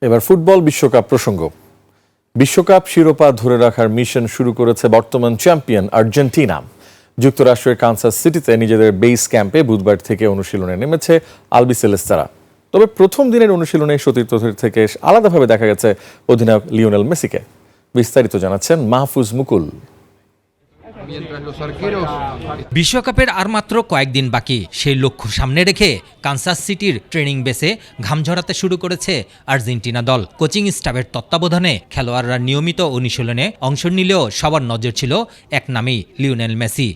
এবার ফুটবল বিশ্বকাপ প্রসঙ্গ। বিশ্বকাপ শিরোপা ধরে রাখার মিশন শুরু করেছে বর্তমান চ্যাম্পিয়ন আর্জেন্টিনা। যুক্তরাষ্ট্রের কানসাস সিটিতে নিজেদের বেস ক্যাম্পে বুধবার থেকে অনুশীলনে নেমেছে আলবিসেলেস্তারা। তবে প্রথম দিনের অনুশীলনে সতীর্থ থেকে আলাদাভাবে দেখা গেছে অধিনায়ক লিওনেল মেসিকে। বিস্তারিত জানাচ্ছেন মাহফুজ মুকুল। বিশ্বকাপের আর মাত্র কয়েকদিন বাকি, সেই লক্ষ্য সামনে রেখে কানসাস সিটির ট্রেনিং বেসে ঘাম ঝরাতে শুরু করেছে আর্জেন্টিনা দল। কোচিং স্টাফের তত্ত্বাবধানে খেলোয়াড়রা নিয়মিত অনুশীলনে অংশ নিলেও সবার নজর ছিল এক নামেই, লিওনেল মেসি।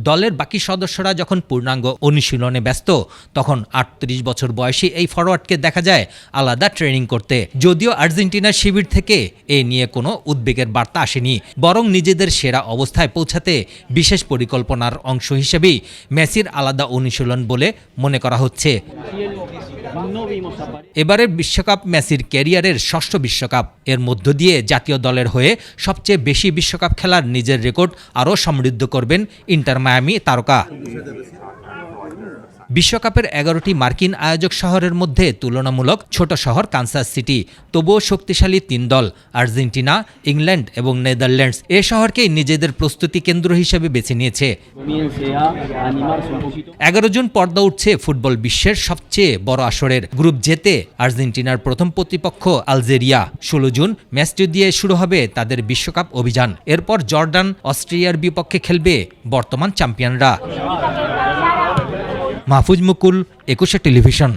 দলের বাকি সদস্যরা যখন পূর্ণাঙ্গ অনুশীলনে ব্যস্ত, তখন ৩৮ বছর বয়সী এই ফরোয়ার্ডকে দেখা যায় আলাদা ট্রেনিং করতে। যদিও আর্জেন্টিনার শিবির থেকে এ নিয়ে কোনো উদ্বেগের বার্তা আসেনি, বরং নিজেদের সেরা অবস্থায় পৌঁছাতে বিশেষ পরিকল্পনার অংশ হিসেবেই মেসির আলাদা অনুশীলন বলে মনে করা হচ্ছে। এবারের বিশ্বকাপ মেসির ক্যারিয়ারের ষষ্ঠ বিশ্বকাপ। এর মধ্য দিয়ে জাতীয় দলের হয়ে সবচেয়ে বেশি বিশ্বকাপ খেলার নিজের রেকর্ড আরও সমৃদ্ধ করবেন ইন্টার মায়ামি তারকা। বিশ্বকাপের ১১টি মার্কিন আয়োজক শহরের মধ্যে তুলনামূলক ছোট শহর কানসাস সিটি। তবুও শক্তিশালী ৩ দল, আর্জেন্টিনা, ইংল্যান্ড এবং নেদারল্যান্ডস, এ শহরকেই নিজেদের প্রস্তুতি কেন্দ্র হিসেবে বেছে নিয়েছে। ১১ জুন পর্দা উঠছে ফুটবল বিশ্বের সবচেয়ে বড় আসরের। গ্রুপ জেতে আর্জেন্টিনার প্রথম প্রতিপক্ষ আলজেরিয়া। ১৬ জুন ম্যাচটি দিয়ে শুরু হবে তাদের বিশ্বকাপ অভিযান। এরপর জর্ডান, অস্ট্রিয়ার বিপক্ষে খেলবে বর্তমান চ্যাম্পিয়নরা। মাহফুজ মুকুল, ২১ টেলিভিশন।